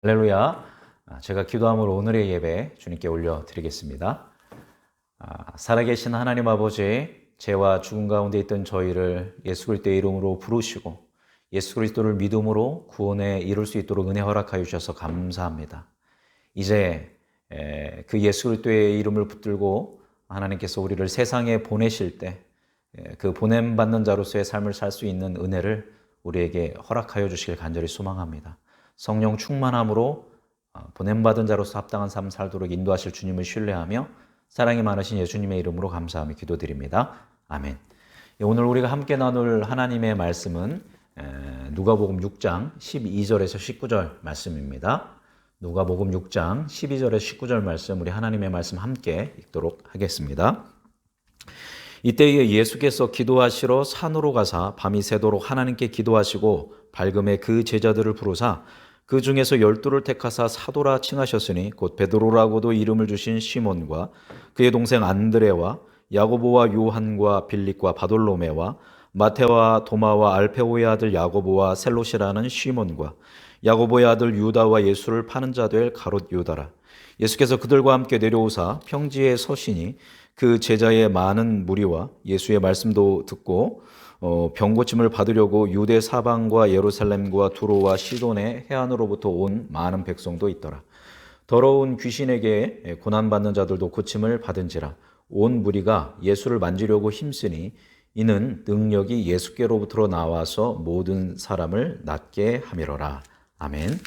할렐루야. 제가 기도함으로 오늘의 예배 주님께 올려드리겠습니다. 살아계신 하나님 아버지, 죄와 죽음 가운데 있던 저희를 예수 그리스도의 이름으로 부르시고 예수 그리스도를 믿음으로 구원에 이룰 수 있도록 은혜 허락하여 주셔서 감사합니다. 이제 그 예수 그리스도의 이름을 붙들고 하나님께서 우리를 세상에 보내실 때 그 보냄받는 자로서의 삶을 살 수 있는 은혜를 우리에게 허락하여 주시길 간절히 소망합니다. 성령 충만함으로 보냄받은 자로서 합당한 삶 살도록 인도하실 주님을 신뢰하며 사랑이 많으신 예수님의 이름으로 감사하며 기도드립니다. 아멘. 오늘 우리가 함께 나눌 하나님의 말씀은 누가복음 6장 12절에서 19절 말씀입니다. 누가복음 6장 12절에서 19절 말씀, 우리 하나님의 말씀 함께 읽도록 하겠습니다. 이때에 예수께서 기도하시러 산으로 가사 밤이 새도록 하나님께 기도하시고 밝음에 그 제자들을 부르사 그 중에서 12를 택하사 사도라 칭하셨으니 곧 베드로라고도 이름을 주신 시몬과 그의 동생 안드레와 야고보와 요한과 빌립과 바돌로메와 마테와 도마와 알페오의 아들 야고보와 셀롯이라는 시몬과 야고보의 아들 유다와 예수를 파는 자 될 가롯 유다라. 예수께서 그들과 함께 내려오사 평지에 서시니 그 제자의 많은 무리와 예수의 말씀도 듣고 병 고침을 받으려고 유대 사방과 예루살렘과 두로와 시돈의 해안으로부터 온 많은 백성도 있더라. 더러운 귀신에게 고난받는 자들도 고침을 받은지라. 온 무리가 예수를 만지려고 힘쓰니 이는 능력이 예수께로부터 나와서 모든 사람을 낫게 함이로라. 아멘.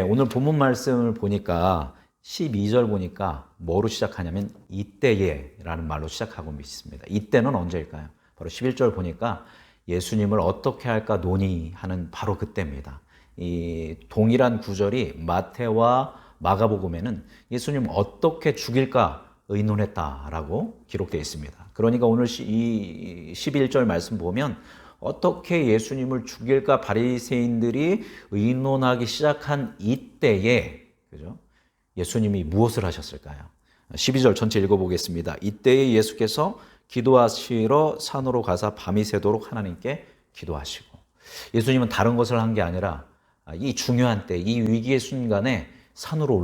오늘 본문 말씀을 보니까 12절 보니까 뭐로 시작하냐면 이때에 라는 말로 시작하고 있습니다. 이때는 언제일까요? 바로 11절 보니까 예수님을 어떻게 할까 논의하는 바로 그때입니다. 이 동일한 구절이 마태와 마가복음에는 예수님 어떻게 죽일까 의논했다라고 기록되어 있습니다. 그러니까 오늘 이 11절 말씀 보면 어떻게 예수님을 죽일까 바리새인들이 의논하기 시작한 이때에, 그죠? 예수님이 무엇을 하셨을까요? 12절 전체 읽어보겠습니다. 이때에 예수께서 기도하시러 산으로 가사 밤이 새도록 하나님께 기도하시고, 예수님은 다른 것을 한 게 아니라 이 중요한 때, 이 위기의 순간에 산으로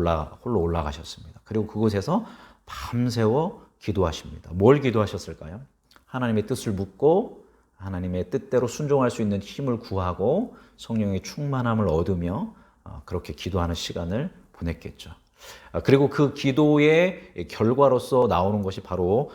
홀로 올라가셨습니다. 그리고 그곳에서 밤새워 기도하십니다. 뭘 기도하셨을까요? 하나님의 뜻을 묻고 하나님의 뜻대로 순종할 수 있는 힘을 구하고 성령의 충만함을 얻으며 그렇게 기도하는 시간을 보냈겠죠. 그리고 그 기도의 결과로서 나오는 것이 바로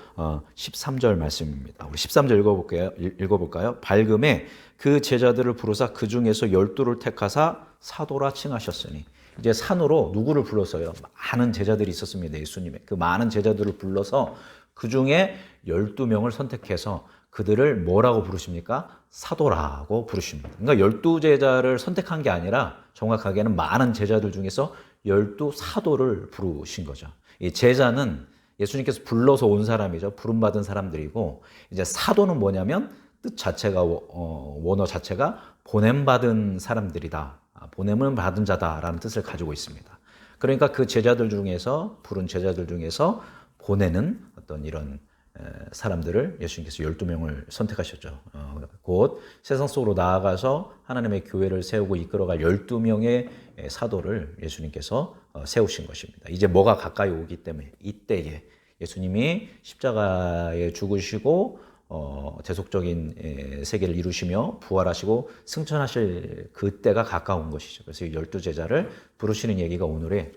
13절 말씀입니다. 우리 13절 읽어볼까요? 밝음에 그 제자들을 부르사 그 중에서 12를 택하사 사도라 칭하셨으니, 이제 산으로 누구를 불러서요? 많은 제자들이 있었습니다. 예수님의 그 많은 제자들을 불러서 그 중에 12명을 선택해서 그들을 뭐라고 부르십니까? 사도라고 부르십니다. 그러니까 12제자를 선택한 게 아니라 정확하게는 많은 제자들 중에서 12사도를 부르신 거죠. 이 제자는 예수님께서 불러서 온 사람이죠. 부름받은 사람들이고, 이제 사도는 뭐냐면 뜻 자체가, 원어 자체가 보냄받은 사람들이다. 보냄을 받은 자다라는 뜻을 가지고 있습니다. 그러니까 그 제자들 중에서, 부른 제자들 중에서 보내는 어떤 이런 사람들을 예수님께서 12명을 선택하셨죠. 곧 세상 속으로 나아가서 하나님의 교회를 세우고 이끌어갈 12명의 사도를 예수님께서 세우신 것입니다. 이제 뭐가 가까이 오기 때문에 이때에 예수님이 십자가에 죽으시고 대속적인 세계를 이루시며 부활하시고 승천하실 그때가 가까운 것이죠. 그래서 이 12제자를 부르시는 얘기가 오늘의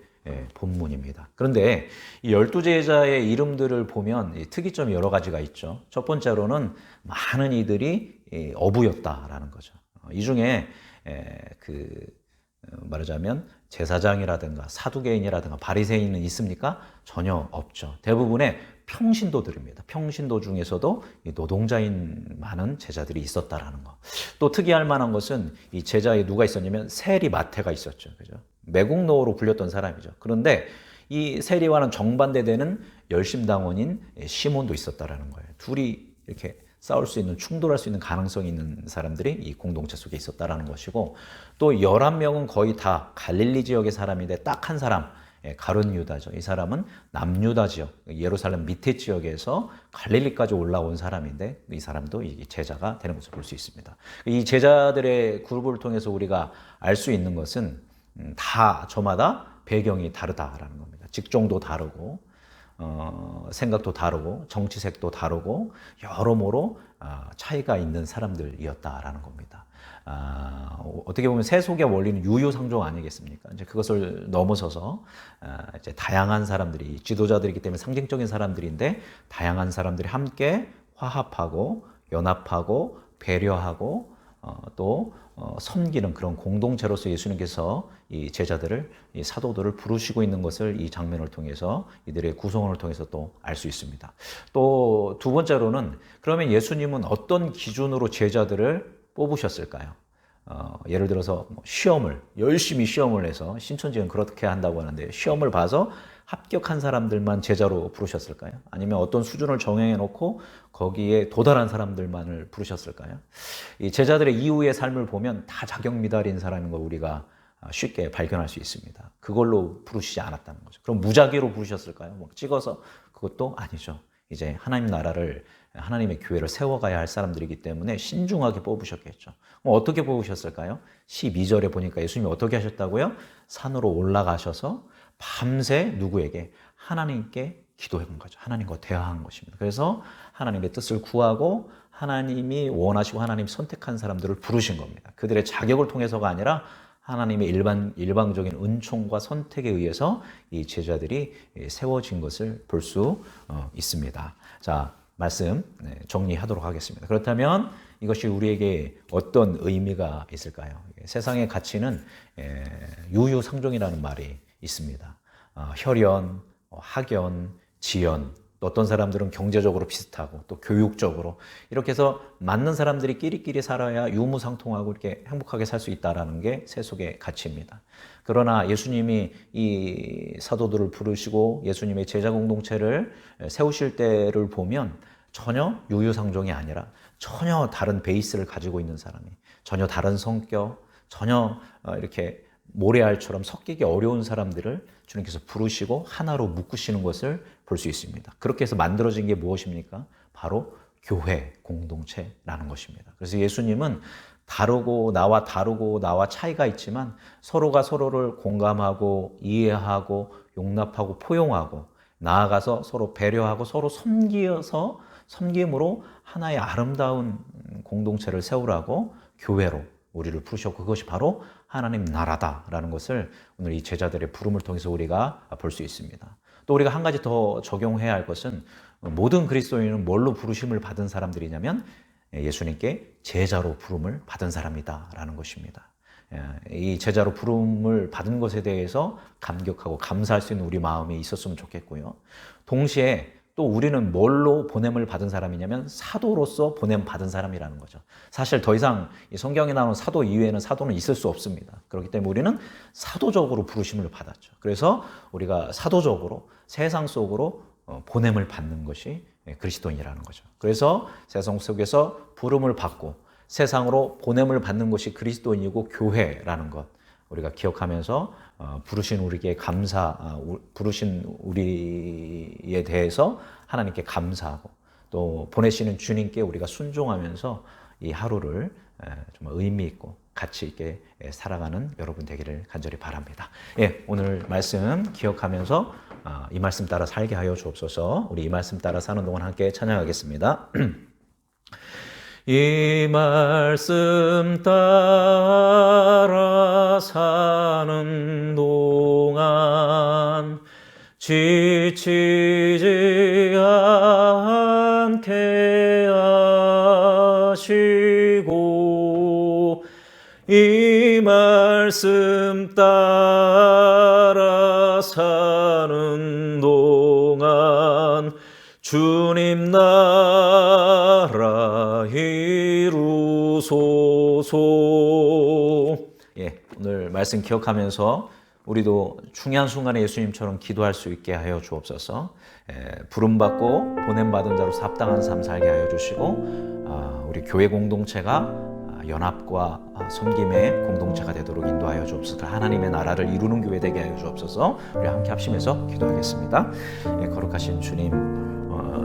본문입니다. 그런데 이 12제자의 이름들을 보면 특이점이 여러 가지가 있죠. 첫 번째로는 많은 이들이 어부였다라는 거죠. 이 중에 말하자면 제사장이라든가 사두개인이라든가 바리새인은 있습니까? 전혀 없죠. 대부분의 평신도들입니다. 평신도 중에서도 노동자인 많은 제자들이 있었다라는 거. 또 특이할 만한 것은 이 제자에 누가 있었냐면 세리 마태가 있었죠. 그죠? 매국노로 불렸던 사람이죠. 그런데 이 세리와는 정반대되는 열심당원인 시몬도 있었다라는 거예요. 둘이 이렇게 싸울 수 있는, 충돌할 수 있는 가능성이 있는 사람들이 이 공동체 속에 있었다라는 것이고, 또 11명은 거의 다 갈릴리 지역의 사람인데 딱 한 사람, 가룟 유다죠. 이 사람은 남유다 지역, 예루살렘 밑에 지역에서 갈릴리까지 올라온 사람인데 이 사람도 이 제자가 되는 것을 볼 수 있습니다. 이 제자들의 그룹을 통해서 우리가 알 수 있는 것은 다 저마다 배경이 다르다라는 겁니다. 직종도 다르고 생각도 다르고 정치색도 다르고 여러모로 차이가 있는 사람들이었다라는 겁니다. 어떻게 보면 세속의 원리는 유유상종 아니겠습니까? 이제 그것을 넘어서서 이제 다양한 사람들이 지도자들이기 때문에 상징적인 사람들인데 다양한 사람들이 함께 화합하고 연합하고 배려하고 또 섬기는 그런 공동체로서 예수님께서 이 제자들을, 이 사도들을 부르시고 있는 것을 이 장면을 통해서 이들의 구성원을 통해서 또 알 수 있습니다. 또 두 번째로는 그러면 예수님은 어떤 기준으로 제자들을 뽑으셨을까요? 예를 들어서 열심히 시험을 해서 신천지는 그렇게 한다고 하는데 시험을 봐서 합격한 사람들만 제자로 부르셨을까요? 아니면 어떤 수준을 정해 놓고 거기에 도달한 사람들만을 부르셨을까요? 이 제자들의 이후의 삶을 보면 다 자격 미달인 사람인 걸 우리가 쉽게 발견할 수 있습니다. 그걸로 부르시지 않았다는 거죠. 그럼 무작위로 부르셨을까요? 찍어서? 그것도 아니죠. 이제 하나님 나라를, 하나님의 교회를 세워가야 할 사람들이기 때문에 신중하게 뽑으셨겠죠. 어떻게 뽑으셨을까요? 12절에 보니까 예수님이 어떻게 하셨다고요? 산으로 올라가셔서 밤새 누구에게? 하나님께 기도한 거죠. 하나님과 대화한 것입니다. 그래서 하나님의 뜻을 구하고 하나님이 원하시고 하나님이 선택한 사람들을 부르신 겁니다. 그들의 자격을 통해서가 아니라 하나님의 일방적인 은총과 선택에 의해서 이 제자들이 세워진 것을 볼 수 있습니다. 자, 말씀 정리하도록 하겠습니다. 그렇다면 이것이 우리에게 어떤 의미가 있을까요? 세상의 가치는 유유상종이라는 말이 있습니다. 혈연, 학연, 지연, 또 어떤 사람들은 경제적으로 비슷하고 또 교육적으로 이렇게 해서 맞는 사람들이 끼리끼리 살아야 유무상통하고 이렇게 행복하게 살 수 있다는 게 세속의 가치입니다. 그러나 예수님이 이 사도들을 부르시고 예수님의 제자 공동체를 세우실 때를 보면 전혀 유유상종이 아니라 전혀 다른 베이스를 가지고 있는 사람이, 전혀 다른 성격, 전혀 이렇게 모래알처럼 섞이기 어려운 사람들을 주님께서 부르시고 하나로 묶으시는 것을 볼 수 있습니다. 그렇게 해서 만들어진 게 무엇입니까? 바로 교회 공동체라는 것입니다. 그래서 예수님은 나와 차이가 있지만 서로가 서로를 공감하고 이해하고 용납하고 포용하고 나아가서 서로 배려하고 서로 섬김으로 하나의 아름다운 공동체를 세우라고 교회로 우리를 부르셨고 그것이 바로 하나님 나라다라는 것을 오늘 이 제자들의 부름을 통해서 우리가 볼 수 있습니다. 또 우리가 한 가지 더 적용해야 할 것은 모든 그리스도인은 뭘로 부르심을 받은 사람들이냐면 예수님께 제자로 부름을 받은 사람이다라는 것입니다. 이 제자로 부름을 받은 것에 대해서 감격하고 감사할 수 있는 우리 마음이 있었으면 좋겠고요. 동시에 또 우리는 뭘로 보냄을 받은 사람이냐면 사도로서 보냄 받은 사람이라는 거죠. 사실 더 이상 이 성경에 나오는 사도 이외에는 사도는 있을 수 없습니다. 그렇기 때문에 우리는 사도적으로 부르심을 받았죠. 그래서 우리가 사도적으로 세상 속으로 보냄을 받는 것이 그리스도인이라는 거죠. 그래서 세상 속에서 부름을 받고 세상으로 보냄을 받는 것이 그리스도인이고 교회라는 것 우리가 기억하면서 부르신 우리에 대해서 하나님께 감사하고 또 보내시는 주님께 우리가 순종하면서 이 하루를 정말 의미 있고 가치 있게 살아가는 여러분 되기를 간절히 바랍니다. 오늘 말씀 기억하면서 이 말씀 따라 살게 하여 주옵소서. 우리 이 말씀 따라 사는 동안 함께 찬양하겠습니다. 이 말씀 따라 사는 동안 지치지 않게 하시고 이 말씀 따라 사는 동안 주님 나라 이루소서. 오늘 말씀 기억하면서 우리도 중요한 순간에 예수님처럼 기도할 수 있게 하여 주옵소서. 부름받고 보냄받은 자로 합당한 삶 살게 하여 주시고 우리 교회 공동체가 연합과 섬김의 공동체가 되도록 인도하여 주옵소서. 하나님의 나라를 이루는 교회 되게 하여 주옵소서. 우리 함께 합심해서 기도하겠습니다. 거룩하신 주님,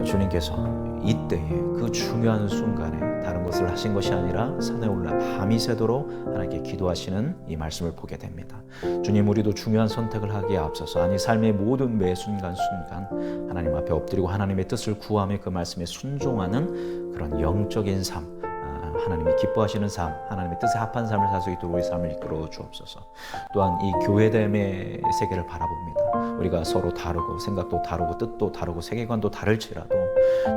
주님께서 이때에 그 중요한 순간에 다른 것을 하신 것이 아니라 산에 올라 밤이 새도록 하나님께 기도하시는 이 말씀을 보게 됩니다. 주님, 우리도 중요한 선택을 하기에 앞서서 아니 삶의 모든 매 순간 하나님 앞에 엎드리고 하나님의 뜻을 구하며 그 말씀에 순종하는 그런 영적인 삶, 하나님이 기뻐하시는 삶, 하나님의 뜻에 합한 삶을 살 수 있도록 우리 삶을 이끌어 주옵소서. 또한 이 교회됨의 세계를 바라봅니다. 우리가 서로 다르고 생각도 다르고 뜻도 다르고 세계관도 다를지라도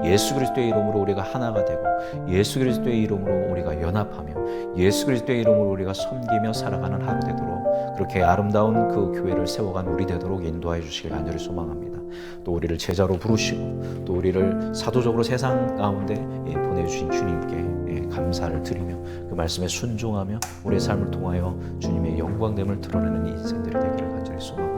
예수 그리스도의 이름으로 우리가 하나가 되고 예수 그리스도의 이름으로 우리가 연합하며 예수 그리스도의 이름으로 우리가 섬기며 살아가는 하루 되도록 그렇게 아름다운 그 교회를 세워간 우리 되도록 인도하여 주시길 간절히 소망합니다. 또 우리를 제자로 부르시고 또 우리를 사도적으로 세상 가운데 보내주신 주님께 감사를 드리며 그 말씀에 순종하며 우리의 삶을 통하여 주님의 영광됨을 드러내는 이 인생들이 되기를 간절히 소망합니다.